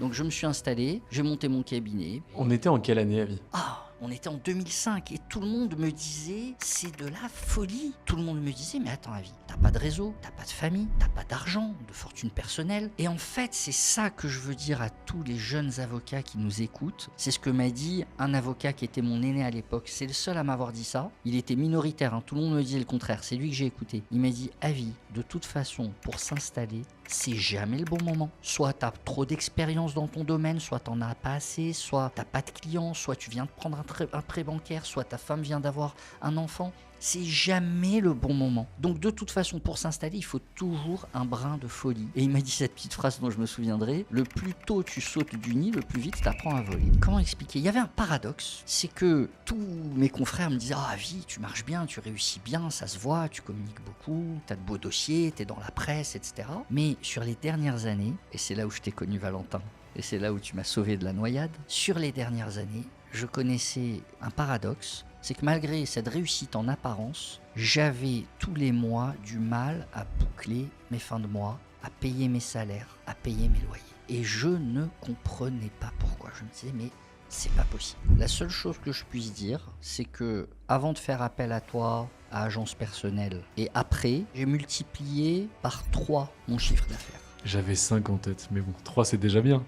Donc je me suis installé, j'ai monté mon cabinet. On était en quelle année, Avi ? On était en 2005 et tout le monde me disait c'est de la folie. Tout le monde me disait mais attends Avi, t'as pas de réseau, t'as pas de famille, t'as pas d'argent, de fortune personnelle. Et en fait c'est ça que je veux dire à tous les jeunes avocats qui nous écoutent. C'est ce que m'a dit un avocat qui était mon aîné à l'époque. C'est le seul à m'avoir dit ça. Il était minoritaire, tout le monde me disait le contraire. C'est lui que j'ai écouté. Il m'a dit Avi, de toute façon pour s'installer, c'est jamais le bon moment. Soit t'as trop d'expérience dans ton domaine, soit t'en as pas assez, soit t'as pas de clients, soit tu viens de prendre un prêt bancaire, soit ta femme vient d'avoir un enfant. C'est jamais le bon moment. Donc de toute façon, pour s'installer, il faut toujours un brin de folie. Et il m'a dit cette petite phrase dont je me souviendrai, le plus tôt tu sautes du nid, le plus vite t'apprends à voler. Comment expliquer ? Il y avait un paradoxe, c'est que tous mes confrères me disaient « Ah Avi, tu marches bien, tu réussis bien, ça se voit, tu communiques beaucoup, t'as de beaux dossiers, t'es dans la presse, etc. » Mais sur les dernières années, et c'est là où je t'ai connu Valentin, et c'est là où tu m'as sauvé de la noyade, sur les dernières années, je connaissais un paradoxe, c'est que malgré cette réussite en apparence, j'avais tous les mois du mal à boucler mes fins de mois, à payer mes salaires, à payer mes loyers. Et je ne comprenais pas pourquoi. Je me disais mais c'est pas possible. La seule chose que je puisse dire, c'est que avant de faire appel à toi, à Agence Personnelle, et après, j'ai multiplié par 3 mon chiffre d'affaires. J'avais 5 en tête, mais bon, 3 c'est déjà bien.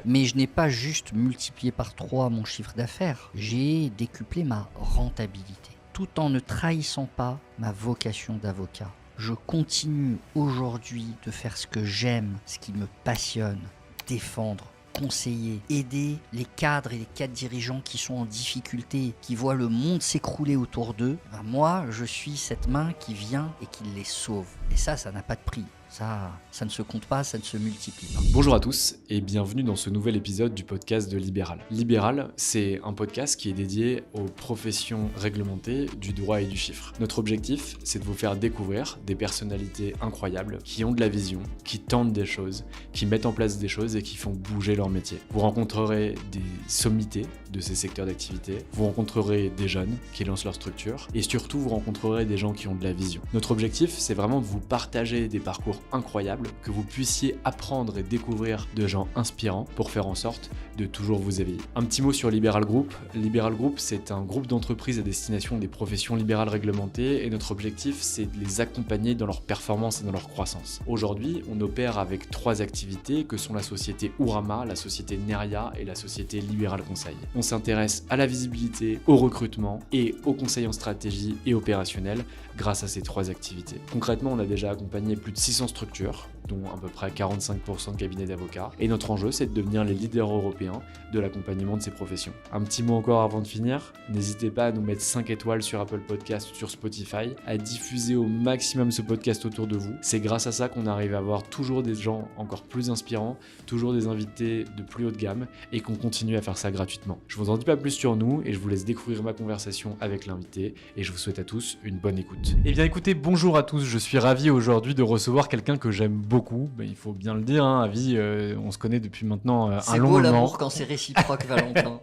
Mais je n'ai pas juste multiplié par 3 mon chiffre d'affaires, j'ai décuplé ma rentabilité, tout en ne trahissant pas ma vocation d'avocat. Je continue aujourd'hui de faire ce que j'aime, ce qui me passionne, défendre, conseiller, aider les cadres et les cadres dirigeants qui sont en difficulté, qui voient le monde s'écrouler autour d'eux. Moi, je suis cette main qui vient et qui les sauve. Et ça n'a pas de prix. Ça ne se compte pas, ça ne se multiplie pas. Bonjour à tous et bienvenue dans ce nouvel épisode du podcast de Libéral. Libéral, c'est un podcast qui est dédié aux professions réglementées du droit et du chiffre. Notre objectif, c'est de vous faire découvrir des personnalités incroyables qui ont de la vision, qui tentent des choses, qui mettent en place des choses et qui font bouger leur métier. Vous rencontrerez des sommités de ces secteurs d'activité, vous rencontrerez des jeunes qui lancent leur structure et surtout vous rencontrerez des gens qui ont de la vision. Notre objectif, c'est vraiment de vous partager des parcours incroyables, que vous puissiez apprendre et découvrir de gens inspirants pour faire en sorte de toujours vous éveiller. Un petit mot sur Libéral Group. Libéral Group, c'est un groupe d'entreprises à destination des professions libérales réglementées et notre objectif, c'est de les accompagner dans leur performance et dans leur croissance. Aujourd'hui, on opère avec 3 activités que sont la société Ourama, la société Neria et la société Libéral Conseil. On s'intéresse à la visibilité, au recrutement et au conseil en stratégie et opérationnel grâce à ces 3 activités. Concrètement, on a déjà accompagné plus de 600 structures, dont à peu près 45% de cabinets d'avocats. Et notre enjeu, c'est de devenir les leaders européens de l'accompagnement de ces professions. Un petit mot encore avant de finir, n'hésitez pas à nous mettre 5 étoiles sur Apple Podcast ou sur Spotify, à diffuser au maximum ce podcast autour de vous. C'est grâce à ça qu'on arrive à avoir toujours des gens encore plus inspirants, toujours des invités de plus haut de gamme et qu'on continue à faire ça gratuitement. Je vous en dis pas plus sur nous et je vous laisse découvrir ma conversation avec l'invité et je vous souhaite à tous une bonne écoute. Eh bien écoutez, bonjour à tous, je suis ravi aujourd'hui de recevoir quelqu'un que j'aime beaucoup, il faut bien le dire, Avi, on se connaît depuis maintenant un long moment. C'est beau l'amour quand c'est réciproque, Valentin.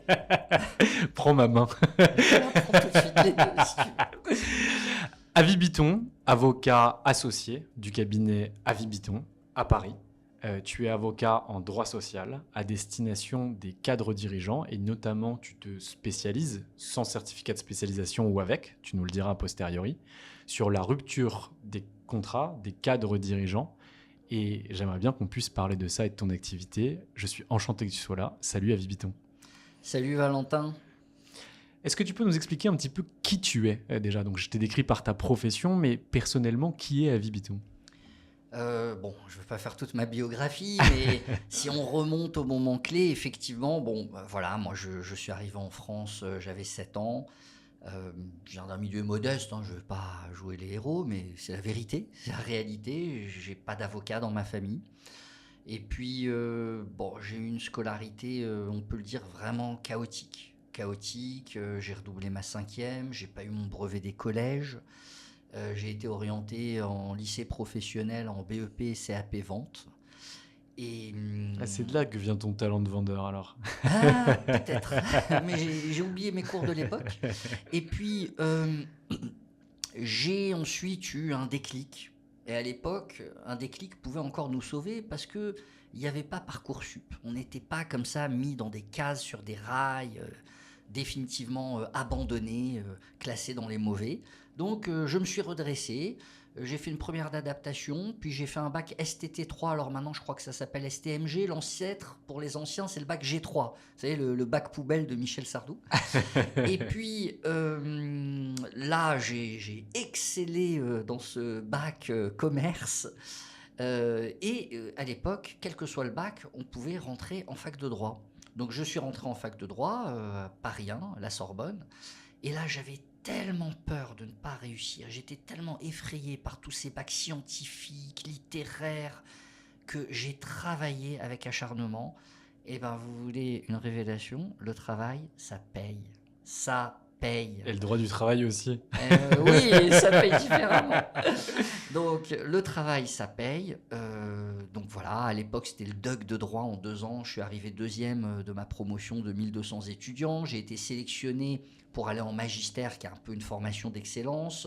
Prends ma main. Prends tout de suite les deux, si tu veux. Avi Bitton, avocat associé du cabinet Avi Bitton à Paris. Tu es avocat en droit social à destination des cadres dirigeants et notamment tu te spécialises, sans certificat de spécialisation ou avec, tu nous le diras a posteriori, sur la rupture des contrats des cadres dirigeants. Et j'aimerais bien qu'on puisse parler de ça et de ton activité. Je suis enchanté que tu sois là. Salut Avi Bitton. Salut Valentin. Est-ce que tu peux nous expliquer un petit peu qui tu es déjà ? Donc je t'ai décrit par ta profession, mais personnellement, qui est Avi Bitton ? Je ne vais pas faire toute ma biographie, mais si on remonte au moment clé, effectivement, moi je suis arrivé en France, j'avais 7 ans. Je viens d'un milieu modeste, je ne vais pas jouer les héros, mais c'est la vérité, c'est la réalité. J'ai pas d'avocat dans ma famille. Et puis, j'ai eu une scolarité, on peut le dire, vraiment chaotique. J'ai redoublé ma 5e, j'ai pas eu mon brevet des collèges. J'ai été orienté en lycée professionnel, en BEP, CAP vente. Et, c'est de là que vient ton talent de vendeur alors. Ah, peut-être. Mais j'ai oublié mes cours de l'époque. Et puis, j'ai ensuite eu un déclic. Et à l'époque, un déclic pouvait encore nous sauver parce que il n'y avait pas Parcoursup. On n'était pas comme ça mis dans des cases sur des rails, définitivement abandonnés, classés dans les mauvais. Donc je me suis redressé, j'ai fait une première d'adaptation, puis j'ai fait un bac STT3, alors maintenant je crois que ça s'appelle STMG, l'ancêtre pour les anciens c'est le bac G3, vous savez le bac poubelle de Michel Sardou. Et puis là j'ai excellé dans ce bac commerce, à l'époque, quel que soit le bac, on pouvait rentrer en fac de droit. Donc je suis rentré en fac de droit, Paris 1, la Sorbonne, et là j'avais tellement peur de ne pas réussir, j'étais tellement effrayé par tous ces bacs scientifiques, littéraires, que j'ai travaillé avec acharnement. Et ben vous voulez une révélation, le travail, ça paye. Ça paye. Et le droit du travail aussi. Oui, ça paye différemment. Donc le travail, ça paye. Donc voilà, à l'époque c'était le DUG de droit en 2 ans. Je suis arrivé deuxième de ma promotion de 1200 étudiants. J'ai été sélectionné pour aller en magistère, qui est un peu une formation d'excellence.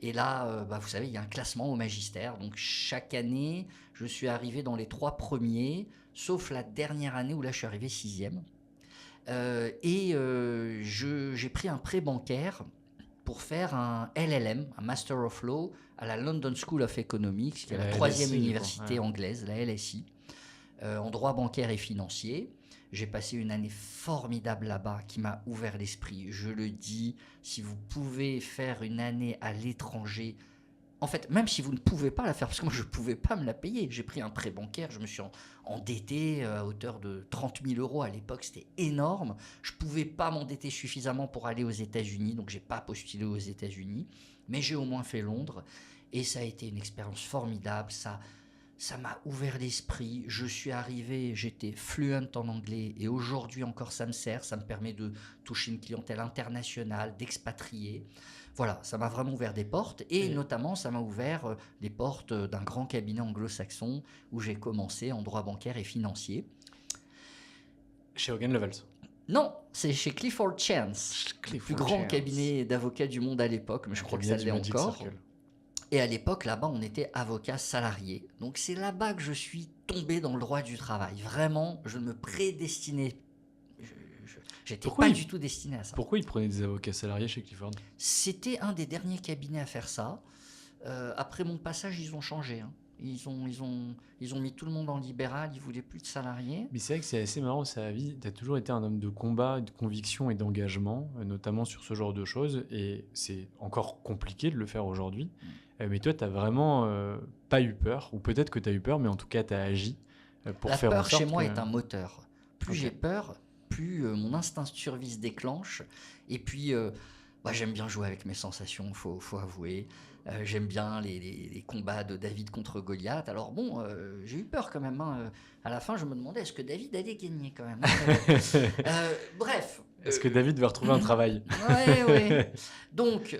Et là, vous savez, il y a un classement au magistère. Donc chaque année, je suis arrivé dans les 3 premiers, sauf la dernière année où là je suis arrivé 6e. J'ai pris un prêt bancaire pour faire un LLM, un Master of Law, à la London School of Economics, qui est la 3e université anglaise, la LSI, en droit bancaire et financier. J'ai passé une année formidable là-bas qui m'a ouvert l'esprit. Je le dis, si vous pouvez faire une année à l'étranger, en fait, même si vous ne pouvez pas la faire, parce que moi je ne pouvais pas me la payer, j'ai pris un prêt bancaire, je me suis endetté à hauteur de 30 000 euros à l'époque, c'était énorme. Je ne pouvais pas m'endetter suffisamment pour aller aux États-Unis, donc je n'ai pas postulé aux États-Unis, mais j'ai au moins fait Londres, et ça a été une expérience formidable, ça m'a ouvert l'esprit. Je suis arrivé, j'étais fluent en anglais, et aujourd'hui encore ça me sert, ça me permet de toucher une clientèle internationale, d'expatrier. Voilà, ça m'a vraiment ouvert des portes, et notamment ça m'a ouvert les portes d'un grand cabinet anglo-saxon où j'ai commencé en droit bancaire et financier. Chez Hogan Lovells? Non, c'est chez Clifford Chance, le plus grand cabinet d'avocats du monde à l'époque, mais je crois que ça l'est encore. Et à l'époque, là-bas, on était avocat salarié. Donc c'est là-bas que je suis tombé dans le droit du travail. Vraiment, je ne me prédestinais. J'étais pas du tout destiné à ça. Pourquoi ils prenaient des avocats salariés chez Clifford? C'était un des derniers cabinets à faire ça. Après mon passage, ils ont changé. Hein. Ils ont mis tout le monde en libéral, ils voulaient plus de salariés. Mais c'est vrai que c'est assez marrant, ça vie. Tu as toujours été un homme de combat, de conviction et d'engagement, notamment sur ce genre de choses. Et c'est encore compliqué de le faire aujourd'hui. Mais toi, tu n'as vraiment pas eu peur, ou peut-être que tu as eu peur, mais en tout cas, tu as agi pour faire en sorte. La peur chez moi est un moteur. Plus j'ai peur, plus mon instinct de survie se déclenche. Et puis, j'aime bien jouer avec mes sensations, faut avouer. J'aime bien les combats de David contre Goliath. Alors bon, j'ai eu peur quand même. Hein. À la fin, je me demandais, est-ce que David allait gagner quand même? Bref. Est-ce que David va retrouver un travail? Oui. Donc,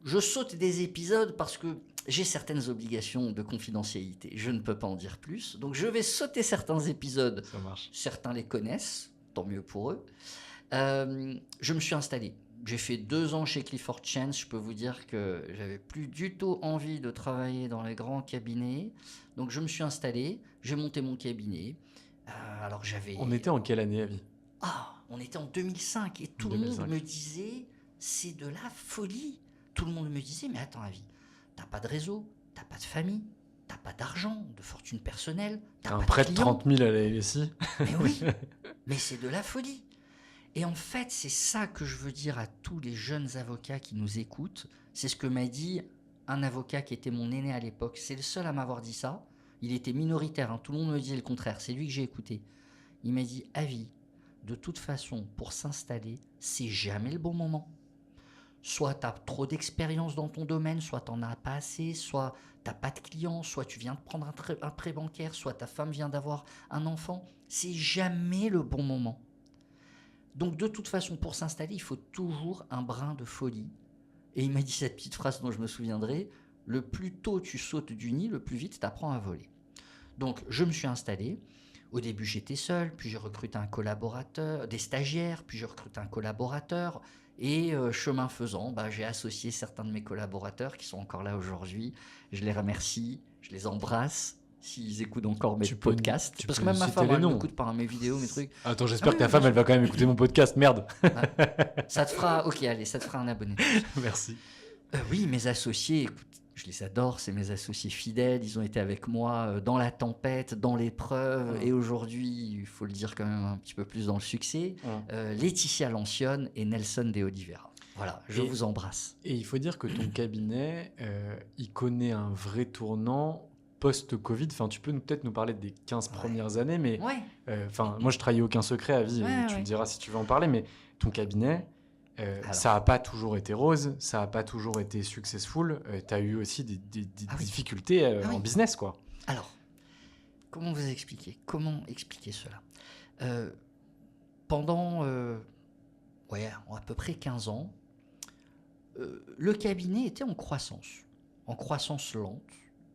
je saute des épisodes parce que j'ai certaines obligations de confidentialité. Je ne peux pas en dire plus. Donc, je vais sauter certains épisodes. Ça marche. Certains les connaissent, tant mieux pour eux. Je me suis installé. J'ai fait 2 ans chez Clifford Chance. Je peux vous dire que j'avais plus du tout envie de travailler dans les grands cabinets. Donc, je me suis installé. J'ai monté mon cabinet. Alors, j'avais... On était en quelle année, Avi? On était en 2005. Et tout le monde me disait, c'est de la folie. Tout le monde me disait, mais attends, Avi, t'as pas de réseau, t'as pas de famille, t'as pas d'argent, de fortune personnelle, t'as un pas prêt de de clients. 30 000 à la LSI. Mais oui, mais c'est de la folie. Et en fait, c'est ça que je veux dire à tous les jeunes avocats qui nous écoutent. C'est ce que m'a dit un avocat qui était mon aîné à l'époque. C'est le seul à m'avoir dit ça. Il était minoritaire, hein. Tout le monde me disait le contraire. C'est lui que j'ai écouté. Il m'a dit, Avi, de toute façon, pour s'installer, c'est jamais le bon moment. Soit tu as trop d'expérience dans ton domaine, soit tu n'en as pas assez, soit tu n'as pas de clients, soit tu viens de prendre un prêt bancaire, soit ta femme vient d'avoir un enfant. C'est jamais le bon moment. Donc de toute façon, pour s'installer, il faut toujours un brin de folie. Et il m'a dit cette petite phrase dont je me souviendrai, le plus tôt tu sautes du nid, le plus vite tu apprends à voler. Donc je me suis installé. Au début, j'étais seul, puis j'ai recruté un collaborateur, des stagiaires, puis j'ai recruté un collaborateur. Et chemin faisant, j'ai associé certains de mes collaborateurs qui sont encore là aujourd'hui. Je les remercie, je les embrasse. s'ils écoutent encore mes Tu peux- podcasts. tu Parce que peux même ma citer femme, les elle noms. m'écoute par mes vidéos, mes trucs. Attends, j'espère Ah que ta oui, femme, bien elle va quand même écouter mon podcast. Merde. Ça te fera... Ok, allez, ça te fera un abonné. Merci. Oui, mes associés, écoute, je les adore, c'est mes associés fidèles. Ils ont été avec moi dans la tempête, dans l'épreuve. Ouais. Et aujourd'hui, il faut le dire quand même un petit peu plus dans le succès. Ouais. Laetitia Lancione et Nelson de Oliveira. Voilà, je Et- vous embrasse. Et il faut dire que ton cabinet, il connaît un vrai tournant post-Covid. Enfin, tu peux peut-être nous parler des 15 Ouais. premières années, mais Ouais, moi, je trahis aucun secret à vie, Ouais, et tu ouais. me diras si tu veux en parler, mais ton cabinet, Alors. ça n'a pas toujours été rose, ça n'a pas toujours été successful. Tu as eu aussi des Ah oui. difficultés Ah oui. en business, quoi. Alors, comment vous expliquer? Comment expliquer cela? Pendant à peu près 15 ans, le cabinet était en croissance lente,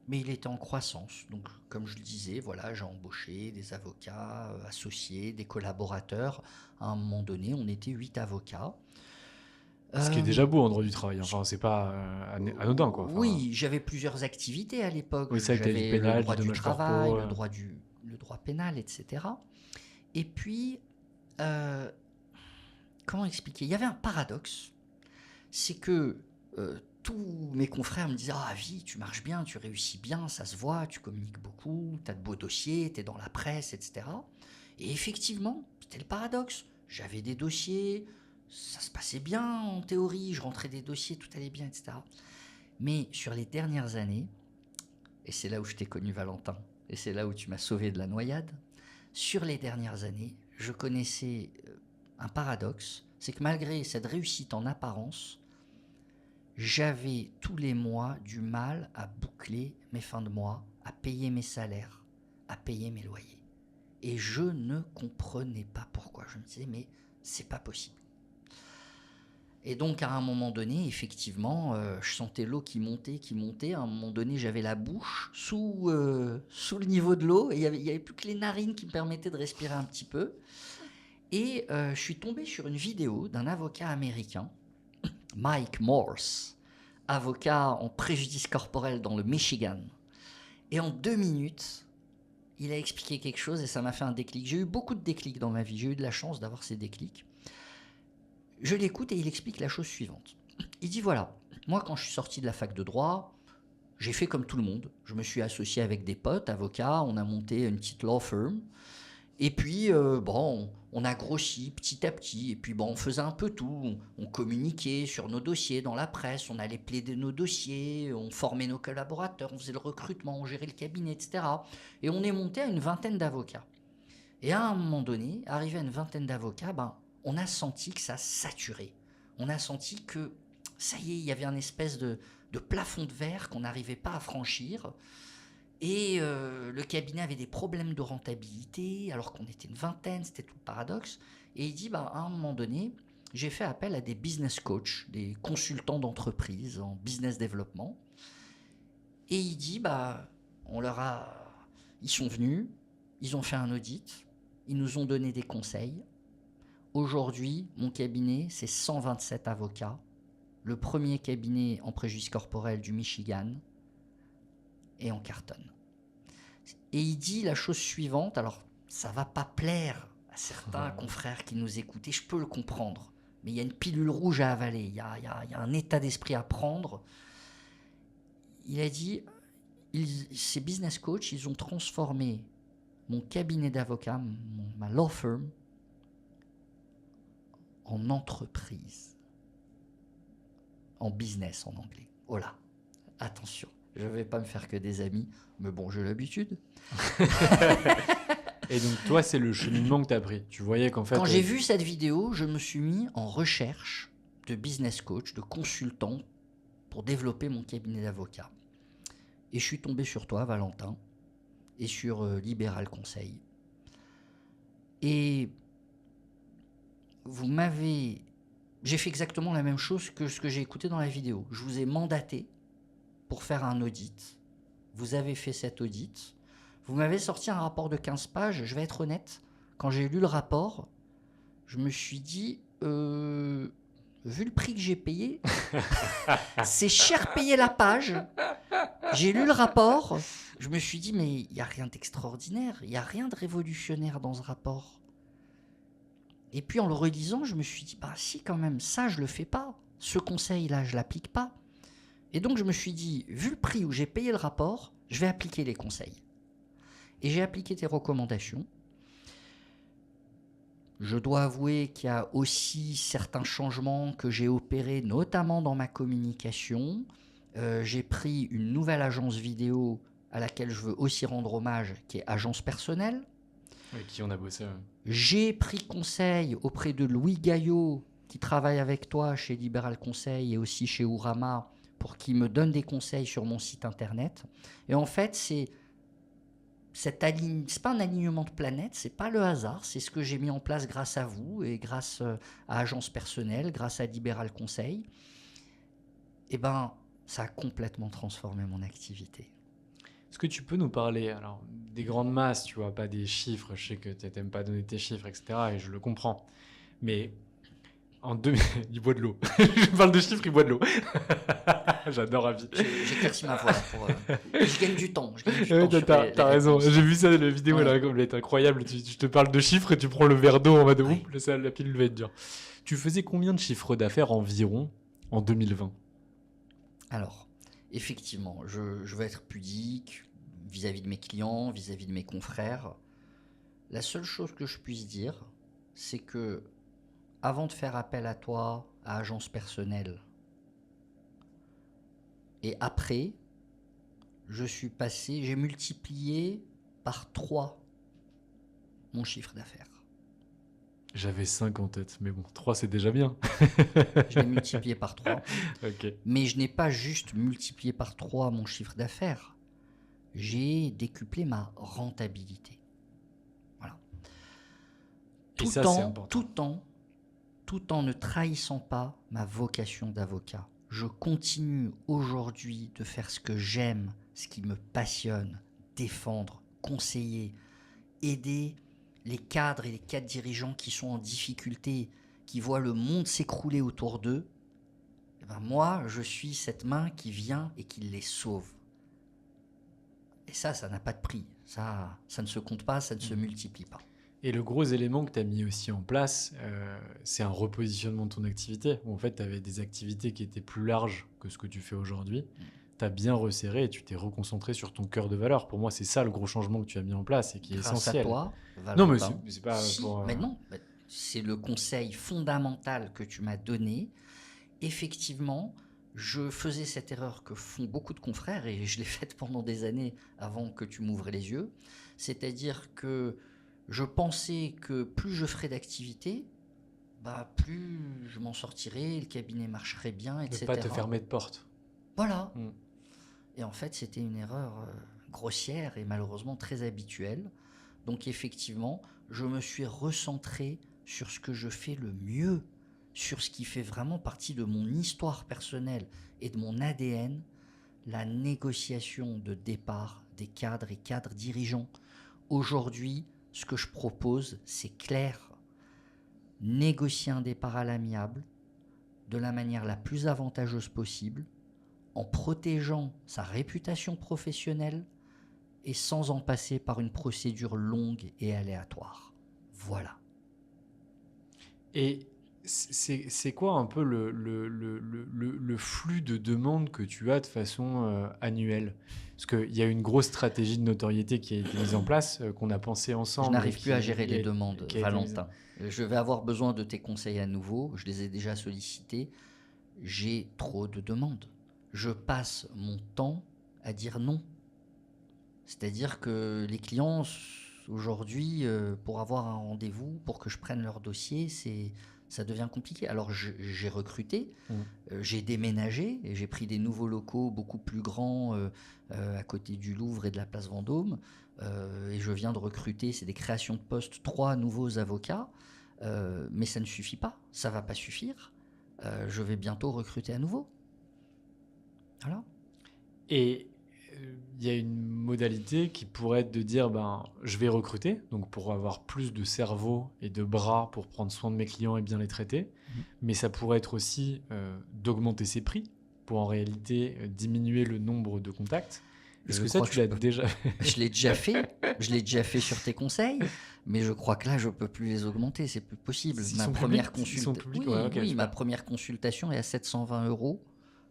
mais il était en croissance. Donc, comme je le disais, voilà, j'ai embauché des avocats associés, des collaborateurs. À un moment donné, on était 8 avocats. Ce qui est déjà beau en droit du travail. Enfin, c'est pas anodin, quoi. Enfin, Oui, j'avais plusieurs activités à l'époque. Oui, ça, t'as J'avais du pénal, le droit du du dommage travail, corpo, le droit pénal, etc. Et puis, comment expliquer? Il y avait un paradoxe. C'est que tous mes confrères me disaient « Ah, Avi, tu marches bien, tu réussis bien, ça se voit, tu communiques beaucoup, tu as de beaux dossiers, tu es dans la presse, etc. » Et effectivement, c'était le paradoxe. J'avais des dossiers, ça se passait bien en théorie, je rentrais des dossiers, tout allait bien, etc. Mais sur les dernières années, et c'est là où je t'ai connu Valentin, et c'est là où tu m'as sauvé de la noyade, sur les dernières années, je connaissais un paradoxe, c'est que malgré cette réussite en apparence, j'avais tous les mois du mal à boucler mes fins de mois, à payer mes salaires, à payer mes loyers. Et je ne comprenais pas pourquoi. Je me disais, mais c'est pas possible. Et donc, à un moment donné, effectivement, je sentais l'eau qui montait. À un moment donné, j'avais la bouche sous le niveau de l'eau. Et il n'y avait plus que les narines qui me permettaient de respirer un petit peu. Et je suis tombé sur une vidéo d'un avocat américain, Mike Morse, avocat en préjudice corporel dans le Michigan. Et en 2 minutes, il a expliqué quelque chose et ça m'a fait un déclic. J'ai eu beaucoup de déclics dans ma vie. J'ai eu de la chance d'avoir ces déclics. Je l'écoute et il explique la chose suivante. Il dit voilà, moi quand je suis sorti de la fac de droit, j'ai fait comme tout le monde. Je me suis associé avec des potes, avocats, on a monté une petite law firm. Et puis, on a grossi petit à petit. Et puis, on faisait un peu tout. On communiquait sur nos dossiers dans la presse, on allait plaider nos dossiers, on formait nos collaborateurs, on faisait le recrutement, on gérait le cabinet, etc. Et on est monté à une vingtaine d'avocats. Et à un moment donné, arrivé à une vingtaine d'avocats, on a senti que ça saturait. On a senti que, ça y est, il y avait un espèce de plafond de verre qu'on n'arrivait pas à franchir. Et le cabinet avait des problèmes de rentabilité, alors qu'on était une vingtaine, c'était tout le paradoxe. Et il dit, à un moment donné, j'ai fait appel à des business coachs, des consultants d'entreprise en business développement. Et il dit, ils sont venus, ils ont fait un audit, ils nous ont donné des conseils. Aujourd'hui, mon cabinet, c'est 127 avocats, le premier cabinet en préjudice corporel du Michigan, et on cartonne. Et il dit la chose suivante, alors ça va pas plaire à certains confrères qui nous écoutent, et je peux le comprendre, mais il y a une pilule rouge à avaler, il y a un état d'esprit à prendre. Il a dit, ces business coachs, ils ont transformé mon cabinet d'avocats, ma law firm, en entreprise, en business en anglais. Oh là, attention. Je ne vais pas me faire que des amis, mais bon, j'ai l'habitude. Et donc, toi, c'est le cheminement que tu as pris. Tu voyais qu'en fait... Quand j'ai vu cette vidéo, je me suis mis en recherche de business coach, de consultant pour développer mon cabinet d'avocat. Et je suis tombé sur toi, Valentin, et sur Libéral Conseil. Et j'ai fait exactement la même chose que ce que j'ai écouté dans la vidéo. Je vous ai mandaté pour faire un audit. Vous avez fait cet audit. Vous m'avez sorti un rapport de 15 pages. Je vais être honnête, quand j'ai lu le rapport, je me suis dit, vu le prix que j'ai payé, c'est cher payé la page. J'ai lu le rapport, je me suis dit, mais il n'y a rien d'extraordinaire, il n'y a rien de révolutionnaire dans ce rapport. Et puis en le relisant, je me suis dit, bah si quand même, ça je le fais pas, ce conseil-là je l'applique pas. Et donc je me suis dit, vu le prix où j'ai payé le rapport, je vais appliquer les conseils. Et j'ai appliqué tes recommandations. Je dois avouer qu'il y a aussi certains changements que j'ai opérés, notamment dans ma communication. J'ai pris une nouvelle agence vidéo à laquelle je veux aussi rendre hommage, qui est Agence Personnelle. Avec qui on a bossé. J'ai pris conseil auprès de Louis Gaillot, qui travaille avec toi chez Libéral Conseil et aussi chez Ourama, pour qu'il me donne des conseils sur mon site internet. Et en fait, c'est pas un alignement de planète, c'est pas le hasard, c'est ce que j'ai mis en place grâce à vous et grâce à Agence Personnelle, grâce à Libéral Conseil. Et ben, ça a complètement transformé mon activité. Est-ce que tu peux nous parler alors, des grandes masses, tu vois, pas des chiffres, je sais que tu n'aimes pas donner tes chiffres, etc. et je le comprends. Mais il boit de l'eau. Je parle de chiffres, il boit de l'eau. J'adore Ravi. J'éclaircis ma voix je gagne du temps. T'as raison, j'ai vu ça, la vidéo, ouais. Elle est incroyable. Je te parle de chiffres et tu prends le verre d'eau en mode ouais. La pilule va être dure. Tu faisais combien de chiffres d'affaires environ en 2020 ? Alors, effectivement, je vais être pudique vis-à-vis de mes clients, vis-à-vis de mes confrères. La seule chose que je puisse dire, c'est que avant de faire appel à toi, à Agence Personnelle, et après, j'ai multiplié par 3 mon chiffre d'affaires. J'avais 5 en tête, mais bon, 3 c'est déjà bien. Je l'ai multiplié par 3. Okay. Mais je n'ai pas juste multiplié par 3 mon chiffre d'affaires. J'ai décuplé ma rentabilité. Voilà. Tout en ne trahissant pas ma vocation d'avocat. Je continue aujourd'hui de faire ce que j'aime, ce qui me passionne, défendre, conseiller, aider les cadres et les cadres dirigeants qui sont en difficulté, qui voient le monde s'écrouler autour d'eux. Et ben moi, je suis cette main qui vient et qui les sauve. Et ça n'a pas de prix. Ça ne se compte pas, ça ne se multiplie pas. Et le gros élément que tu as mis aussi en place, c'est un repositionnement de ton activité, où en fait, tu avais des activités qui étaient plus larges que ce que tu fais aujourd'hui. Tu as bien resserré et tu t'es reconcentré sur ton cœur de valeur. Pour moi, c'est ça le gros changement que tu as mis en place et qui est essentiel. Grâce à toi, Valentin. Non, mais c'est pas pour... Mais non, c'est le conseil fondamental que tu m'as donné. Effectivement, je faisais cette erreur que font beaucoup de confrères, et je l'ai faite pendant des années avant que tu m'ouvres les yeux. C'est-à-dire que je pensais que plus je ferais d'activité, plus je m'en sortirais, le cabinet marcherait bien, etc. Ne pas te fermer de porte. Voilà. Et en fait, c'était une erreur grossière et malheureusement très habituelle. Donc effectivement, je me suis recentré sur ce que je fais le mieux, sur ce qui fait vraiment partie de mon histoire personnelle et de mon ADN, la négociation de départ des cadres et cadres dirigeants. Aujourd'hui, ce que je propose, c'est clair. Négocier un départ à l'amiable, de la manière la plus avantageuse possible, en protégeant sa réputation professionnelle et sans en passer par une procédure longue et aléatoire. Voilà. Et c'est quoi un peu le flux de demandes que tu as de façon annuelle ? Parce qu'il y a une grosse stratégie de notoriété qui a été mise en place, qu'on a pensé ensemble. Je n'arrive plus à gérer les demandes, Valentin. Je vais avoir besoin de tes conseils à nouveau. Je les ai déjà sollicités. J'ai trop de demandes. Je passe mon temps à dire non. C'est-à-dire que les clients, aujourd'hui, pour avoir un rendez-vous, pour que je prenne leur dossier, ça devient compliqué. Alors j'ai recruté, j'ai déménagé, et j'ai pris des nouveaux locaux beaucoup plus grands à côté du Louvre et de la place Vendôme. Et je viens de recruter, c'est des créations de postes, 3 nouveaux avocats. Mais ça ne suffit pas, ça ne va pas suffire. Je vais bientôt recruter à nouveau. Voilà. Et il y a une modalité qui pourrait être de dire je vais recruter, donc pour avoir plus de cerveau et de bras pour prendre soin de mes clients et bien les traiter. Mais ça pourrait être aussi d'augmenter ses prix pour en réalité diminuer le nombre de contacts. Est-ce que ça, tu l'as déjà Je l'ai déjà fait. Je l'ai déjà fait sur tes conseils, mais je crois que là, je peux plus les augmenter. C'est plus possible. Ma première consultation est à 720 €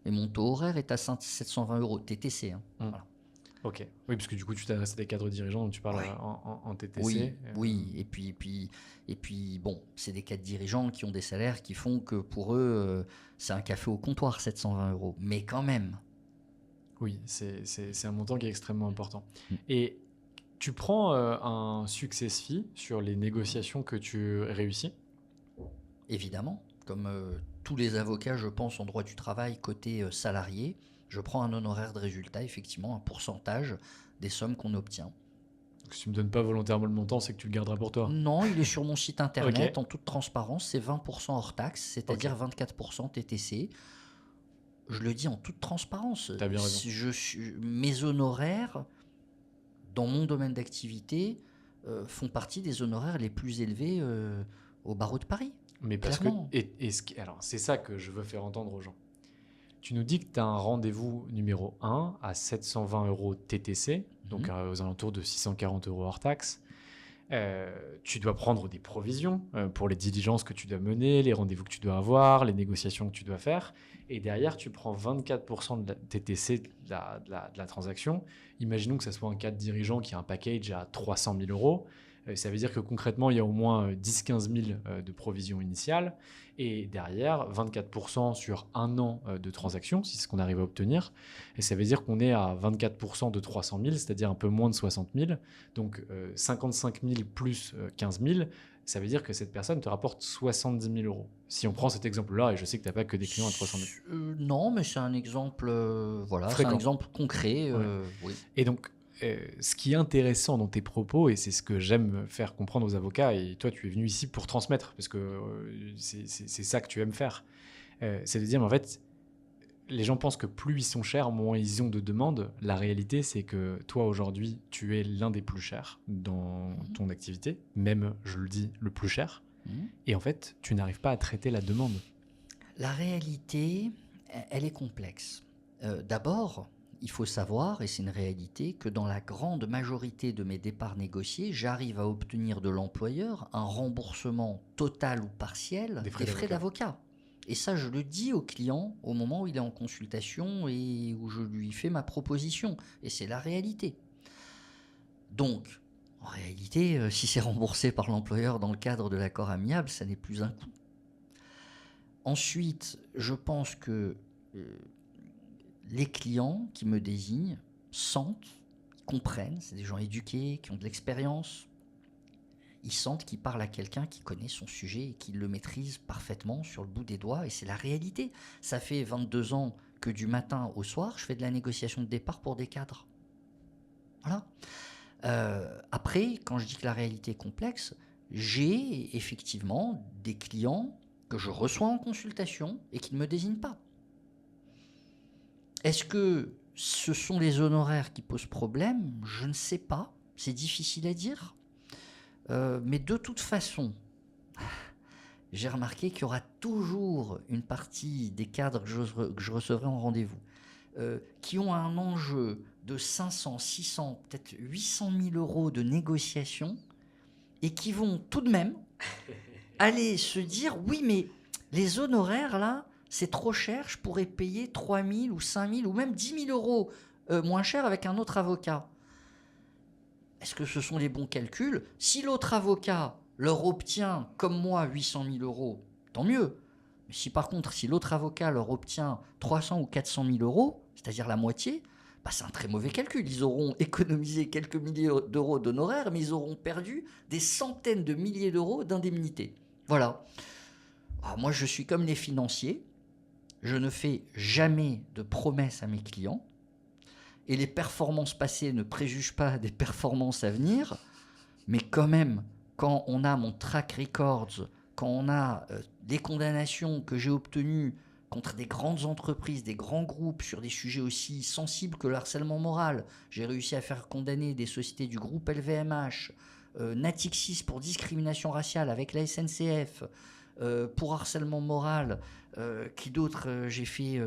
et mon taux horaire est à 720 € TTC. Hein. Voilà. Ok. Oui, parce que du coup, tu t'adresses à des cadres dirigeants, donc tu parles en TTC. Oui. Et puis, bon, c'est des cadres dirigeants qui ont des salaires qui font que pour eux, c'est un café au comptoir, 720 €. Mais quand même. Oui, c'est un montant qui est extrêmement important. Et tu prends un success fee sur les négociations que tu réussis ? Évidemment, comme tous les avocats, je pense, en droit du travail, côté salarié, je prends un honoraire de résultat, effectivement, un pourcentage des sommes qu'on obtient. Donc, si tu ne me donnes pas volontairement le montant, c'est que tu le garderas pour toi ? Non, il est sur mon site internet, en toute transparence, c'est 20% hors taxe, c'est-à-dire 24% TTC. Je le dis en toute transparence. T'as bien raison. Mes honoraires, dans mon domaine d'activité, font partie des honoraires les plus élevés au barreau de Paris. Mais parce clairement. Alors, c'est ça que je veux faire entendre aux gens. Tu nous dis que tu as un rendez-vous numéro 1 à 720 € TTC, donc aux alentours de 640 € hors taxe. Tu dois prendre des provisions pour les diligences que tu dois mener, les rendez-vous que tu dois avoir, les négociations que tu dois faire. Et derrière, tu prends 24% de la TTC de la transaction. Imaginons que ce soit un cadre dirigeant qui a un package à 300 000 €. Ça veut dire que concrètement, il y a au moins 10-15 000 de provisions initiales. Et derrière, 24% sur un an de transaction, si c'est ce qu'on arrive à obtenir. Et ça veut dire qu'on est à 24% de 300 000, c'est-à-dire un peu moins de 60 000. Donc 55 000 plus 15 000, ça veut dire que cette personne te rapporte 70 000 €. Si on prend cet exemple-là, et je sais que tu n'as pas que des clients à 300 000. Non, mais c'est un exemple, c'est un exemple concret. Oui. Et donc, ce qui est intéressant dans tes propos, et c'est ce que j'aime faire comprendre aux avocats, et toi tu es venu ici pour transmettre, parce que c'est ça que tu aimes faire, c'est de dire, mais en fait, les gens pensent que plus ils sont chers, moins ils ont de demandes. La réalité, c'est que toi aujourd'hui, tu es l'un des plus chers dans ton activité, même, je le dis, le plus cher, et en fait, tu n'arrives pas à traiter la demande. La réalité, elle est complexe. D'abord, il faut savoir, et c'est une réalité, que dans la grande majorité de mes départs négociés, j'arrive à obtenir de l'employeur un remboursement total ou partiel des frais d'avocat. Et ça, je le dis au client au moment où il est en consultation et où je lui fais ma proposition. Et c'est la réalité. Donc, en réalité, si c'est remboursé par l'employeur dans le cadre de l'accord amiable, ça n'est plus un coût. Ensuite, je pense que les clients qui me désignent sentent, comprennent, c'est des gens éduqués, qui ont de l'expérience. Ils sentent qu'ils parlent à quelqu'un qui connaît son sujet et qui le maîtrise parfaitement sur le bout des doigts. Et c'est la réalité. Ça fait 22 ans que du matin au soir, je fais de la négociation de départ pour des cadres. Voilà. Après, quand je dis que la réalité est complexe, j'ai effectivement des clients que je reçois en consultation et qui ne me désignent pas. Est-ce que ce sont les honoraires qui posent problème ? Je ne sais pas. C'est difficile à dire. Mais de toute façon, j'ai remarqué qu'il y aura toujours une partie des cadres que je recevrai en rendez-vous qui ont un enjeu de 500, 600, peut-être 800 000 € de négociation et qui vont tout de même aller se dire « Oui, mais les honoraires, là, c'est trop cher, je pourrais payer 3 000 ou 5 000 ou même 10 000 € moins cher avec un autre avocat. » Est-ce que ce sont les bons calculs ? Si l'autre avocat leur obtient, comme moi, 800 000 €, tant mieux. Mais si par contre, si l'autre avocat leur obtient 300 ou 400 000 €, c'est-à-dire la moitié, bah c'est un très mauvais calcul. Ils auront économisé quelques milliers d'euros d'honoraires, mais ils auront perdu des centaines de milliers d'euros d'indemnités. Voilà. Alors moi, je suis comme les financiers. Je ne fais jamais de promesses à mes clients. Et les performances passées ne préjugent pas des performances à venir. Mais quand même, quand on a mon track records, quand on a des condamnations que j'ai obtenues, contre des grandes entreprises, des grands groupes sur des sujets aussi sensibles que le harcèlement moral. J'ai réussi à faire condamner des sociétés du groupe LVMH, Natixis pour discrimination raciale avec la SNCF, pour harcèlement moral, qui d'autres j'ai fait,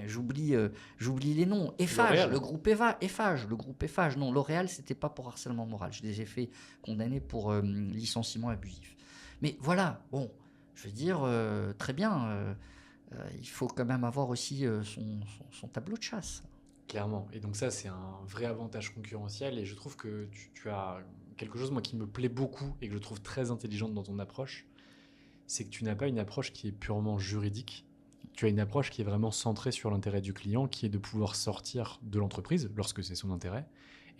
j'oublie les noms. Eiffage, le groupe Eiffage. Non, L'Oréal, c'était pas pour harcèlement moral. Je les ai fait condamner pour licenciement abusif. Mais voilà, bon, je veux dire, très bien, il faut quand même avoir aussi son tableau de chasse. Clairement. Et donc ça, c'est un vrai avantage concurrentiel. Et je trouve que tu as quelque chose, moi, qui me plaît beaucoup et que je trouve très intelligente dans ton approche. C'est que tu n'as pas une approche qui est purement juridique. Tu as une approche qui est vraiment centrée sur l'intérêt du client, qui est de pouvoir sortir de l'entreprise, lorsque c'est son intérêt,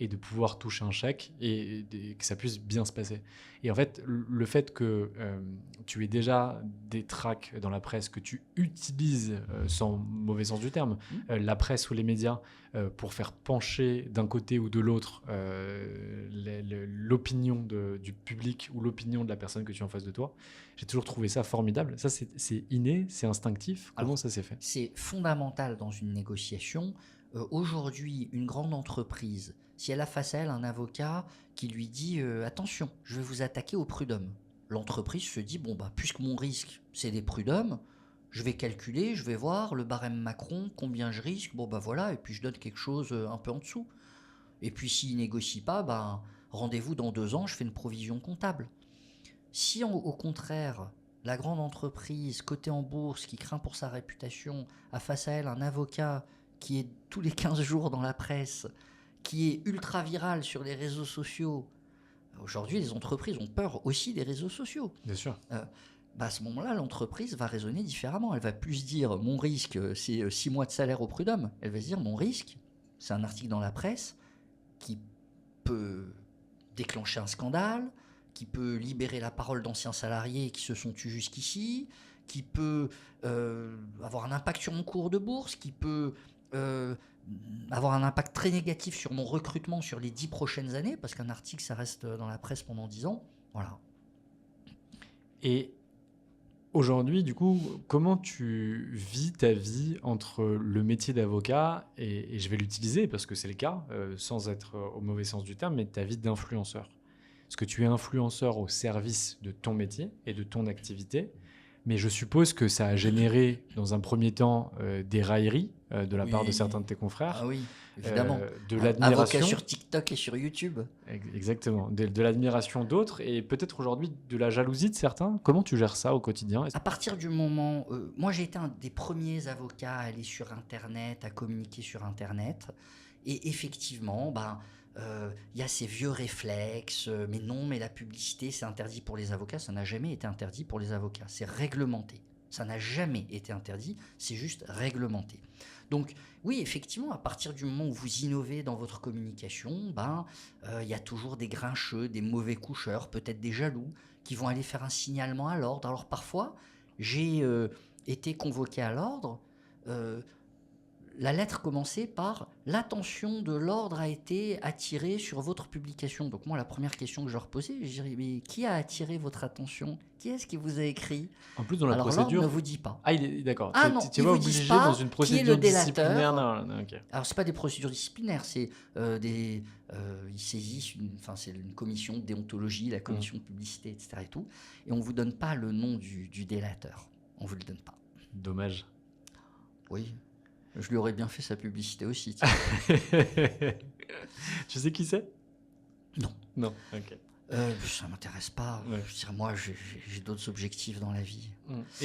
et de pouvoir toucher un chèque et que ça puisse bien se passer. Et en fait, le fait que tu aies déjà des tracks dans la presse, que tu utilises, sans mauvais sens du terme, la presse ou les médias pour faire pencher d'un côté ou de l'autre l'opinion du public ou l'opinion de la personne que tu as en face de toi, j'ai toujours trouvé ça formidable. Ça, c'est inné, c'est instinctif. Comment ça s'est fait ? C'est fondamental dans une négociation. Aujourd'hui, une grande entreprise, si elle a face à elle un avocat qui lui dit attention, je vais vous attaquer au prud'homme. L'entreprise se dit bon bah puisque mon risque c'est des prud'hommes, je vais calculer, je vais voir le barème Macron, combien je risque, bon bah voilà, et puis je donne quelque chose un peu en dessous. Et puis s'il négocie pas, ben rendez-vous dans 2 ans, je fais une provision comptable. Si au contraire, la grande entreprise cotée en bourse qui craint pour sa réputation a face à elle un avocat qui est tous les 15 jours dans la presse, qui est ultra viral sur les réseaux sociaux. Aujourd'hui, les entreprises ont peur aussi des réseaux sociaux. Bien sûr. À ce moment-là, l'entreprise va raisonner différemment. Elle va plus dire mon risque, c'est 6 mois de salaire au prud'homme. Elle va se dire mon risque, c'est un article dans la presse qui peut déclencher un scandale, qui peut libérer la parole d'anciens salariés qui se sont tus jusqu'ici, qui peut avoir un impact sur mon cours de bourse, qui peut avoir un impact très négatif sur mon recrutement sur les 10 prochaines années, parce qu'un article, ça reste dans la presse pendant 10 ans. Voilà. Et aujourd'hui, du coup, comment tu vis ta vie entre le métier d'avocat et je vais l'utiliser parce que c'est le cas, sans être au mauvais sens du terme, mais ta vie d'influenceur. Parce que tu es influenceur au service de ton métier et de ton activité, mais je suppose que ça a généré, dans un premier temps, des railleries de la part de certains de tes confrères. Ah oui, évidemment. De l'admiration. Avocat sur TikTok et sur YouTube. Exactement. De l'admiration d'autres et peut-être aujourd'hui de la jalousie de certains. Comment tu gères ça au quotidien ? À partir du moment... moi, j'ai été un des premiers avocats à aller sur Internet, à communiquer sur Internet. Et effectivement, y a ces vieux réflexes, mais non, mais la publicité, c'est interdit pour les avocats. Ça n'a jamais été interdit pour les avocats. C'est réglementé. Ça n'a jamais été interdit, c'est juste réglementé. Donc oui, effectivement, à partir du moment où vous innovez dans votre communication, y a toujours des grincheux, des mauvais coucheurs, peut-être des jaloux, qui vont aller faire un signalement à l'ordre. Alors parfois, j'ai été convoqué à l'ordre. La lettre commençait par « L'attention de l'ordre a été attirée sur votre publication ». Donc moi, la première question que je leur posais, je dirais « Mais qui a attiré votre attention ? Qui est-ce qui vous a écrit ?» En plus, dans la Alors procédure... l'ordre ne vous dit pas. Ah, d'accord. Ah non, tu es pas obligé dans une procédure disciplinaire. Non, ok. Alors, c'est pas des procédures disciplinaires, c'est ils saisissent, c'est une commission de déontologie, la commission de publicité, etc. Et on vous donne pas le nom du délateur. On vous le donne pas. Dommage. Oui. Je lui aurais bien fait sa publicité aussi. Tu sais qui c'est ? Non. Non, ok. Ça m'intéresse pas. Ouais. Je dirais, moi, j'ai d'autres objectifs dans la vie.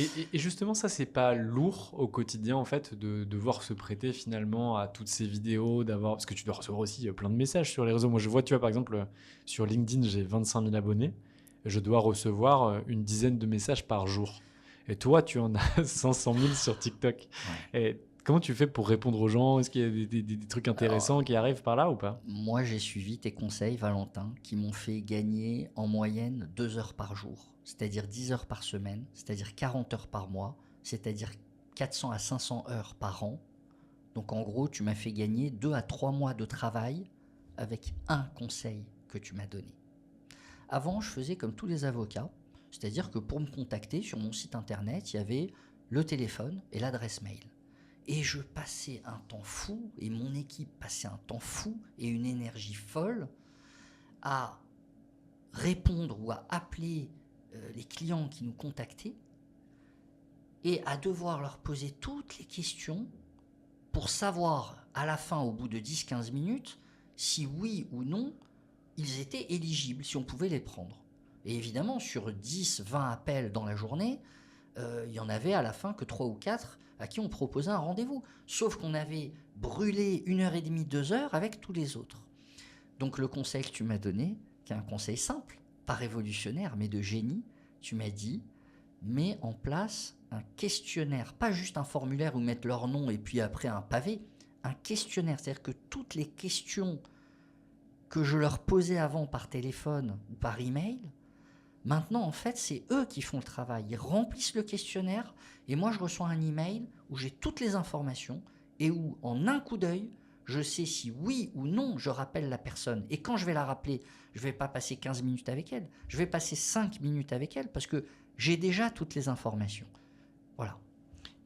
Et justement, ça, c'est pas lourd au quotidien, en fait, de devoir se prêter finalement à toutes ces vidéos, parce que tu dois recevoir aussi plein de messages sur les réseaux. Moi, je vois, tu vois, par exemple, sur LinkedIn, j'ai 25 000 abonnés. Je dois recevoir une dizaine de messages par jour. Et toi, tu en as 500 000 sur TikTok. Ouais. Et comment tu fais pour répondre aux gens ? Est-ce qu'il y a des trucs intéressants qui arrivent par là ou pas ? Moi, j'ai suivi tes conseils, Valentin, qui m'ont fait gagner en moyenne 2 heures par jour, c'est-à-dire 10 heures par semaine, c'est-à-dire 40 heures par mois, c'est-à-dire 400 à 500 heures par an. Donc en gros, tu m'as fait gagner 2 à 3 mois de travail avec un conseil que tu m'as donné. Avant, je faisais comme tous les avocats, c'est-à-dire que pour me contacter sur mon site internet, il y avait le téléphone et l'adresse mail. Et je passais un temps fou, et mon équipe passait un temps fou et une énergie folle à répondre ou à appeler les clients qui nous contactaient et à devoir leur poser toutes les questions pour savoir à la fin, au bout de 10-15 minutes, si oui ou non, ils étaient éligibles, si on pouvait les prendre. Et évidemment, sur 10-20 appels dans la journée, il y en avait à la fin que 3 ou 4 à qui on proposait un rendez-vous. Sauf qu'on avait brûlé 1h30, 2 heures avec tous les autres. Donc le conseil que tu m'as donné, qui est un conseil simple, pas révolutionnaire, mais de génie, tu m'as dit, mets en place un questionnaire, pas juste un formulaire où mettre leur nom et puis après un pavé, un questionnaire, c'est-à-dire que toutes les questions que je leur posais avant par téléphone ou par email, maintenant en fait c'est eux qui font le travail, ils remplissent le questionnaire et moi je reçois un email où j'ai toutes les informations et où en un coup d'œil, je sais si oui ou non je rappelle la personne. Et quand je vais la rappeler, je ne vais pas passer 15 minutes avec elle, je vais passer 5 minutes avec elle parce que j'ai déjà toutes les informations. Voilà.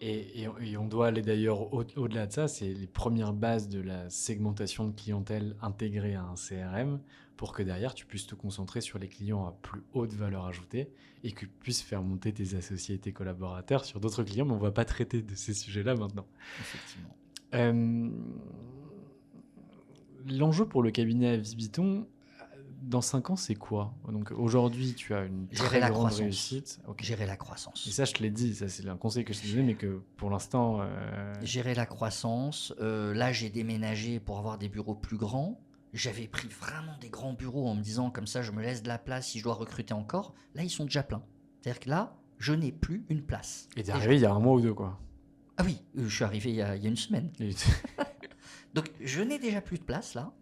Et on doit aller d'ailleurs au-delà de ça, c'est les premières bases de la segmentation de clientèle intégrée à un CRM pour que derrière tu puisses te concentrer sur les clients à plus haute valeur ajoutée et que tu puisses faire monter tes associés et tes collaborateurs sur d'autres clients, mais on ne va pas traiter de ces sujets-là maintenant. Effectivement. L'enjeu pour le cabinet à Vibiton, dans 5 ans, c'est quoi? Donc aujourd'hui, tu as une très grande réussite. Okay. Gérer la croissance. Et ça, je te l'ai dit, ça c'est un conseil que je t'ai donné, mais que pour l'instant... Gérer la croissance. Là, j'ai déménagé pour avoir des bureaux plus grands. J'avais pris vraiment des grands bureaux en me disant, comme ça, je me laisse de la place si je dois recruter encore. Là, ils sont déjà pleins. C'est-à-dire que là, je n'ai plus une place. Et t'es arrivé il y a 1 mois ou 2, quoi. Ah oui, je suis arrivé il y a une semaine. Donc, je n'ai déjà plus de place, là.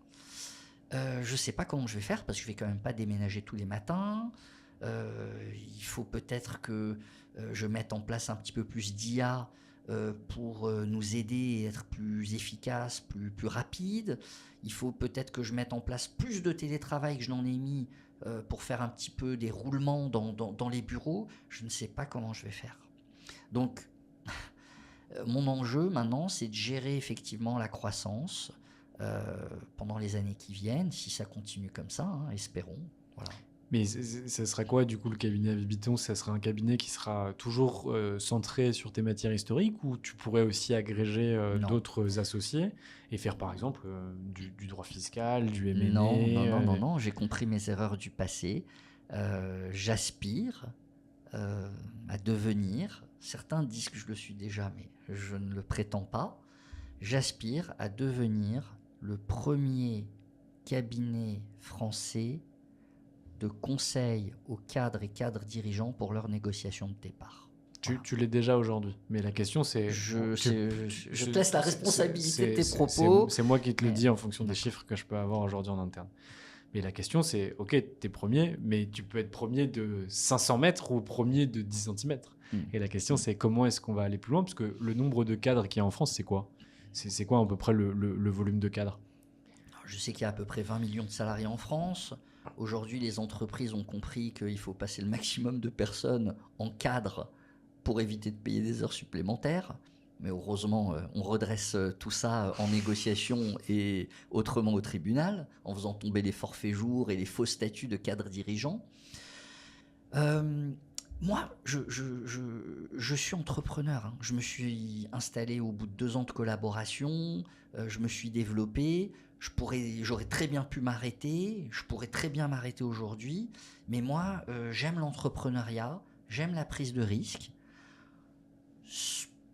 Je ne sais pas comment je vais faire parce que je ne vais quand même pas déménager tous les matins. Il faut peut-être que je mette en place un petit peu plus d'IA pour nous aider et être plus efficace, plus rapide. Il faut peut-être que je mette en place plus de télétravail que je n'en ai mis pour faire un petit peu des roulements dans les bureaux. Je ne sais pas comment je vais faire. Donc, mon enjeu maintenant, c'est de gérer effectivement la croissance pendant les années qui viennent, si ça continue comme ça, hein, espérons. Voilà. Mais ça serait quoi du coup le cabinet à Vibiton? Ça serait un cabinet qui sera toujours centré sur tes matières historiques ou tu pourrais aussi agréger d'autres associés et faire par exemple du droit fiscal, du M&A? Non, j'ai compris mes erreurs du passé. J'aspire à devenir, certains disent que je le suis déjà, mais je ne le prétends pas, j'aspire à devenir le premier cabinet français de conseil aux cadres et cadres dirigeants pour leur négociation de départ. Voilà. Tu l'es déjà aujourd'hui, mais la question c'est... Je te laisse la responsabilité de tes propos. C'est moi qui te le dis en fonction des chiffres que je peux avoir aujourd'hui en interne. Mais la question c'est, ok, t'es premier, mais tu peux être premier de 500 mètres ou premier de 10 cm. Et la question c'est comment est-ce qu'on va aller plus loin? Parce que le nombre de cadres qu'il y a en France, c'est quoi? C'est quoi à peu près le volume de cadres? Je sais qu'il y a à peu près 20 millions de salariés en France. Aujourd'hui, les entreprises ont compris qu'il faut passer le maximum de personnes en cadre pour éviter de payer des heures supplémentaires. Mais heureusement, on redresse tout ça en négociation et autrement au tribunal, en faisant tomber les forfaits jours et les faux statuts de cadres dirigeants. Moi, je suis entrepreneur. Hein. Je me suis installé au bout de 2 ans de collaboration. Je me suis développé. J'aurais très bien pu m'arrêter. Je pourrais très bien m'arrêter aujourd'hui. Mais moi, j'aime l'entrepreneuriat. J'aime la prise de risque.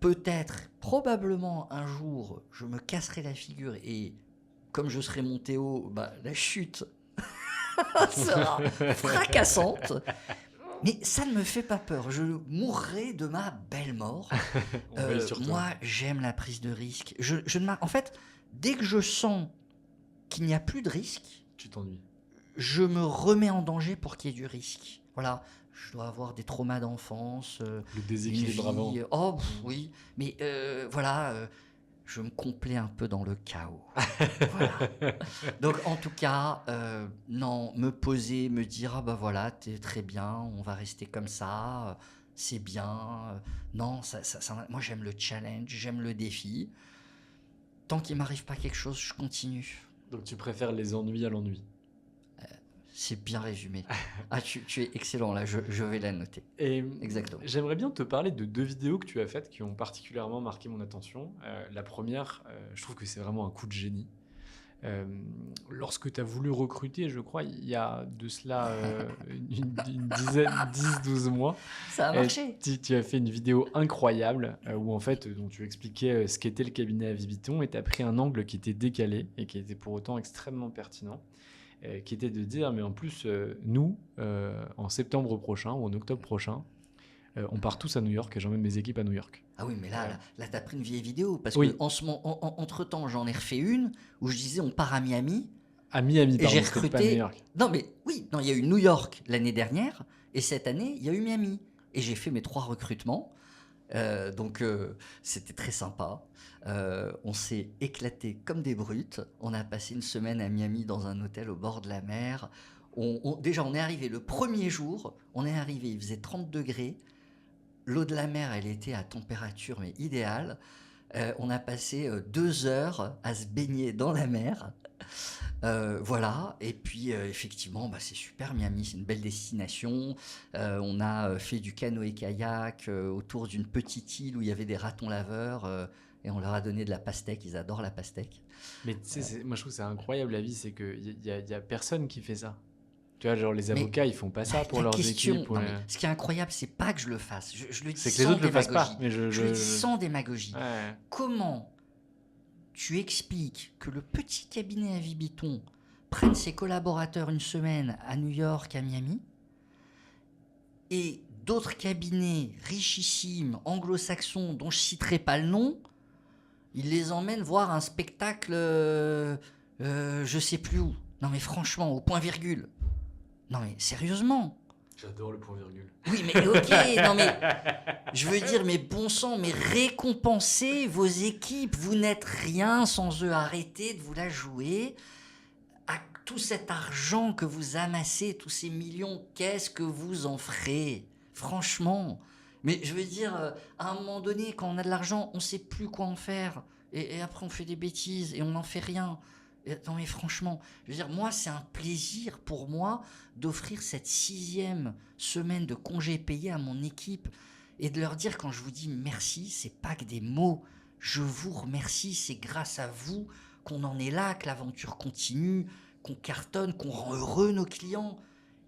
Peut-être, probablement un jour, je me casserai la figure et comme je serai monté haut, la chute sera fracassante. Mais ça ne me fait pas peur. Je mourrai de ma belle mort. Moi, j'aime la prise de risque. En fait, dès que je sens qu'il n'y a plus de risque, tu t'ennuies. Je me remets en danger pour qu'il y ait du risque. Voilà. Je dois avoir des traumas d'enfance. Le déséquilibre avant. Oui. Mais je me complais un peu dans le chaos. Voilà. Donc, en tout cas, non, me poser, me dire, t'es très bien, on va rester comme ça c'est bien. Non, moi j'aime le challenge, j'aime le défi. Tant qu'il m'arrive pas quelque chose, je continue. Donc tu préfères les ennuis à l'ennui. C'est bien résumé. Ah, tu es excellent là, je vais la noter. Et Exactement. j'aimerais bien te parler de 2 vidéos que tu as faites qui ont particulièrement marqué mon attention. La première, je trouve que c'est vraiment un coup de génie. Lorsque tu as voulu recruter, je crois, il y a de cela une dizaine, 10-12 mois, Ça a marché. tu as fait une vidéo incroyable où en fait, dont tu expliquais ce qu'était le cabinet à Viviton et tu as pris un angle qui était décalé et qui était pour autant extrêmement pertinent. Qui était de dire, mais en plus, nous, en septembre prochain ou en octobre prochain, on part tous à New York et j'emmène mes équipes à New York. Ah oui, mais là t'as pris une vieille vidéo parce Oui. que entre-temps, j'en ai refait une où je disais on part à Miami. À Miami, Et pardon, j'ai c'était recruté. pas New York. Non, mais oui, non, il y a eu New York l'année dernière et cette année, il y a eu Miami. Et j'ai fait mes 3 recrutements. Donc, c'était très sympa. On s'est éclaté comme des brutes. On a passé une semaine à Miami dans un hôtel au bord de la mer. Déjà, on est arrivé le premier jour. On est arrivé, il faisait 30 degrés. L'eau de la mer, elle était à température mais idéale. On a passé 2 heures à se baigner dans la mer. Voilà, et puis effectivement, c'est super. Miami, c'est une belle destination. On a fait du canoë-kayak autour d'une petite île où il y avait des ratons laveurs et on leur a donné de la pastèque. Ils adorent la pastèque. Mais tu sais, moi je trouve que c'est incroyable la vie, c'est qu'il y a personne qui fait ça. Tu vois, genre les avocats, ils font pas ça pour leurs équipes. Non, mais ce qui est incroyable, c'est pas que je le fasse. Je le dis C'est que les sans autres le fassent démagogie. pas. Mais Je le dis sans démagogie. Ouais. Comment tu expliques que le petit cabinet à Vibiton prenne ses collaborateurs une semaine à New York, à Miami, et d'autres cabinets richissimes, anglo-saxons, dont je citerai pas le nom, ils les emmènent voir un spectacle, je sais plus où. Non mais franchement, au point virgule. Non mais sérieusement. J'adore le point virgule. Oui, mais ok, non mais je veux dire, mais bon sang, mais récompensez vos équipes. Vous n'êtes rien sans eux. Arrêtez de vous la jouer. À tout cet argent que vous amassez, tous ces millions, qu'est-ce que vous en ferez? Franchement. Mais je veux dire, à un moment donné, quand on a de l'argent, on ne sait plus quoi en faire. Et après, on fait des bêtises et on n'en fait rien. Non mais franchement, je veux dire, moi c'est un plaisir pour moi d'offrir cette 6e semaine de congé payé à mon équipe et de leur dire quand je vous dis merci, c'est pas que des mots, je vous remercie, c'est grâce à vous qu'on en est là, que l'aventure continue, qu'on cartonne, qu'on rend heureux nos clients.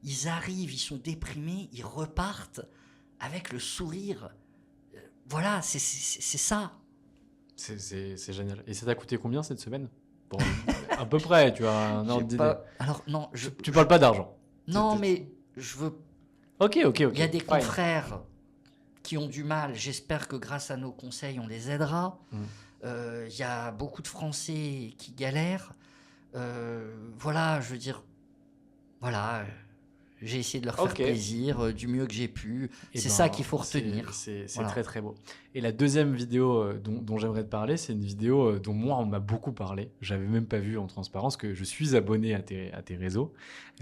Ils arrivent, ils sont déprimés, ils repartent avec le sourire. Voilà, c'est ça. C'est génial. Et ça t'a coûté combien cette semaine? Bon, à peu près, tu as un ordre d'idée. Alors non, tu parles pas d'argent. Non, mais je veux. Ok. Il y a des confrères qui ont du mal. J'espère que grâce à nos conseils, on les aidera. Il y a beaucoup de Français qui galèrent. Voilà, je veux dire. Voilà. J'ai essayé de leur faire plaisir du mieux que j'ai pu. C'est ça qu'il faut retenir. C'est très très beau. Et la deuxième vidéo dont j'aimerais te parler, c'est une vidéo dont moi on m'a beaucoup parlé. J'avais même pas vu en transparence que je suis abonné à tes réseaux,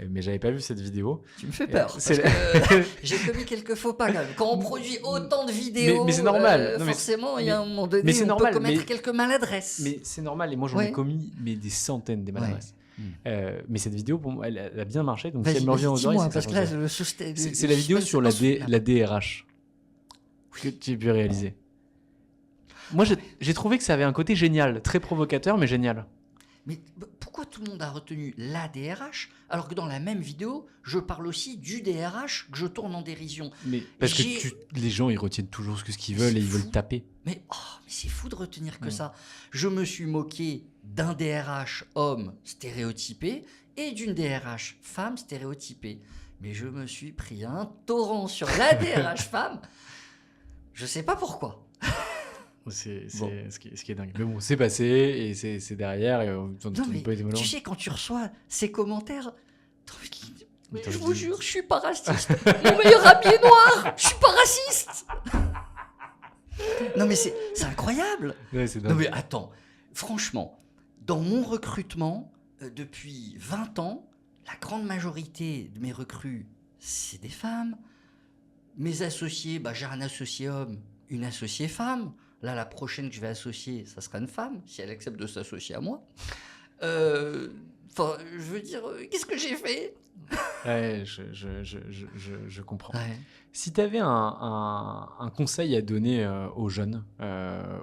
mais j'avais pas vu cette vidéo. Tu me fais peur. Parce que j'ai commis quelques faux pas quand même. Quand on produit autant de vidéos, mais c'est normal. Forcément, il y a un moment donné où on peut commettre quelques maladresses. Mais c'est normal. Et moi j'en ai commis des centaines des maladresses. Mais cette vidéo, pour moi, elle a bien marché. Donc si elle me revient aux oreilles, c'est la vidéo sur la DRH que tu as pu réaliser. Moi, j'ai trouvé que ça avait un côté génial, très provocateur, mais génial. Mais pourquoi tout le monde a retenu la DRH alors que dans la même vidéo, je parle aussi du DRH que je tourne en dérision? Mais parce que les gens, ils retiennent toujours ce qu'ils veulent et ils veulent taper. Mais c'est fou de retenir que ça. Je me suis moqué d'un DRH homme stéréotypé et d'une DRH femme stéréotypée. Mais je me suis pris un torrent sur la DRH femme. Je sais pas pourquoi. C'est ce qui est dingue. Mais bon, c'est passé et c'est derrière. Et tu sais, quand tu reçois ces commentaires, mais je vous jure, je suis pas raciste. Mon meilleur ami est noir. Je suis pas raciste. Non mais c'est incroyable. Ouais, c'est dingue. Non mais attends, franchement, dans mon recrutement, depuis 20 ans, la grande majorité de mes recrues, c'est des femmes. Mes associés, j'ai un associé homme, une associée femme. Là, la prochaine que je vais associer, ça sera une femme, si elle accepte de s'associer à moi. Je veux dire, qu'est-ce que j'ai fait? Ouais, je comprends. Ouais. Si tu avais un conseil à donner aux jeunes,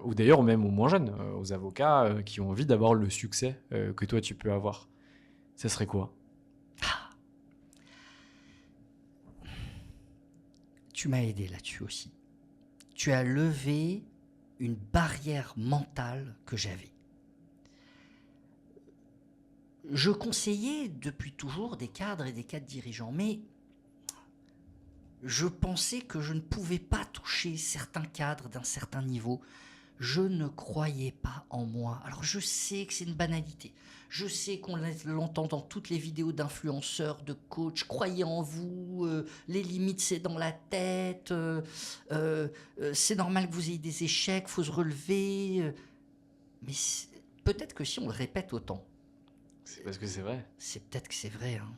ou d'ailleurs même aux moins jeunes, aux avocats qui ont envie d'avoir le succès que toi tu peux avoir, ça serait quoi? Tu m'as aidé là-dessus aussi. Tu as levé une barrière mentale que j'avais. Je conseillais depuis toujours des cadres et des cadres dirigeants, mais je pensais que je ne pouvais pas toucher certains cadres d'un certain niveau. Je ne croyais pas en moi. Alors je sais que c'est une banalité. Je sais qu'on l'entend dans toutes les vidéos d'influenceurs, de coachs. Croyez en vous, les limites c'est dans la tête, c'est normal que vous ayez des échecs, faut se relever. Mais peut-être que si on le répète autant, C'est parce que c'est vrai. c'est peut-être que c'est vrai. Hein.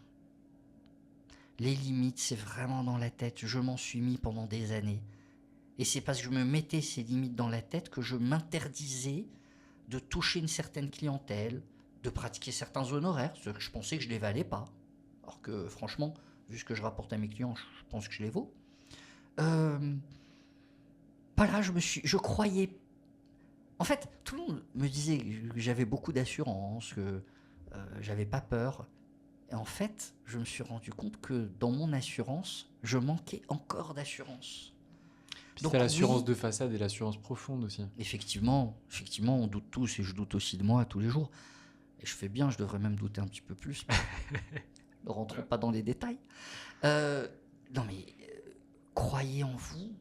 Les limites c'est vraiment dans la tête. Je m'en suis mis pendant des années. Et c'est parce que je me mettais ces limites dans la tête que je m'interdisais de toucher une certaine clientèle, de pratiquer certains honoraires, ce que je pensais que je ne les valais pas. Alors que franchement, vu ce que je rapporte à mes clients, je pense que je les vaux. Voilà, je croyais... En fait, tout le monde me disait que j'avais beaucoup d'assurance, que j'avais pas peur. Et en fait, je me suis rendu compte que dans mon assurance, je manquais encore d'assurance. Puis Donc, t'as l'assurance oui. de façade et l'assurance profonde aussi. Effectivement, on doute tous et je doute aussi de moi tous les jours. Et je fais bien, je devrais même douter un petit peu plus. Ne rentrons pas dans les détails. Non mais, croyez en vous.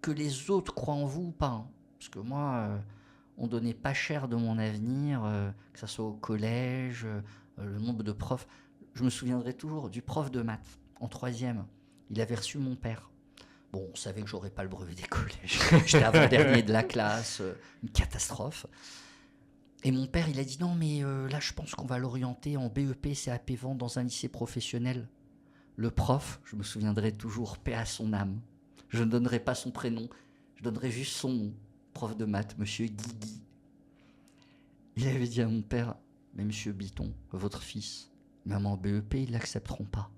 Que les autres croient en vous ou pas. Hein. Parce que moi, on donnait pas cher de mon avenir, que ce soit au collège, le nombre de profs. Je me souviendrai toujours du prof de maths en 3e. Il avait reçu mon père. Bon, on savait que j'aurais pas le brevet des collèges. J'étais avant-dernier de la classe, une catastrophe. Et mon père, il a dit non, mais là, je pense qu'on va l'orienter en BEP, CAP Vente dans un lycée professionnel. Le prof, je me souviendrai toujours, paix à son âme. Je ne donnerai pas son prénom, je donnerai juste son nom. Prof de maths, monsieur Guigui. Il avait dit à mon père, mais monsieur Biton, votre fils, même en BEP, ils l'accepteront pas.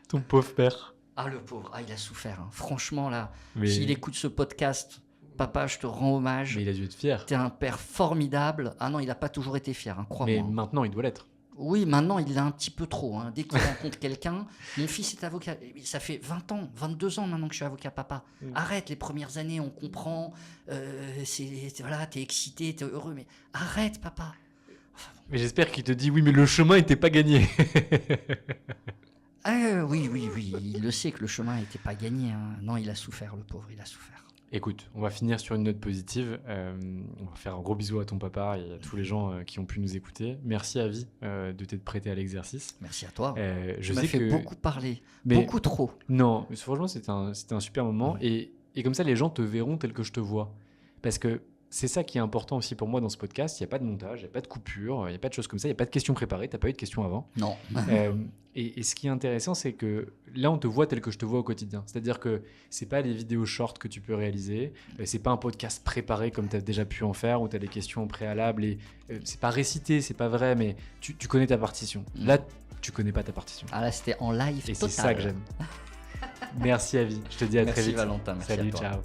Ton pauvre père. Ah, le pauvre, il a souffert. Hein. Franchement, là, Mais... s'il écoute ce podcast, papa, je te rends hommage. Mais il a dû être fier. T'es un père formidable. Ah non, il n'a pas toujours été fier, hein, crois-moi. Mais maintenant, il doit l'être. Oui, maintenant, il l'a un petit peu trop. Hein. Dès qu'il rencontre quelqu'un, mon fils est avocat. Ça fait 20 ans, 22 ans maintenant que je suis avocat, papa. Arrête, les premières années, on comprend. Voilà, t'es excité, t'es heureux, mais arrête, papa. Enfin, bon. Mais j'espère qu'il te dit oui, mais le chemin n'était pas gagné. Oui, il le sait que le chemin n'était pas gagné. Hein. Non, il a souffert, le pauvre, il a souffert. Écoute, on va finir sur une note positive. On va faire un gros bisou à ton papa et à tous les gens qui ont pu nous écouter. Merci à Vie de t'être prêté à l'exercice. Merci à toi. Je m'as sais fait que... beaucoup parler, mais... beaucoup trop. Non, mais franchement, c'était un super moment. Et comme ça, les gens te verront tel que je te vois. Parce que c'est ça qui est important aussi pour moi dans ce podcast. Il n'y a pas de montage, il n'y a pas de coupure, il n'y a pas de choses comme ça, il n'y a pas de questions préparées. Tu n'as pas eu de questions avant. Non. Et ce qui est intéressant, c'est que là, on te voit tel que je te vois au quotidien. C'est-à-dire que ce n'est pas les vidéos short que tu peux réaliser. Ce n'est pas un podcast préparé comme tu as déjà pu en faire, où tu as des questions au préalable. Ce n'est pas récité, ce n'est pas vrai, mais tu connais ta partition. Là, tu ne connais pas ta partition. Ah là, c'était en live et total. C'est ça que j'aime. Merci, Avi. Je te dis à très vite. Merci, Valentin. Merci Salut, à toi. ciao.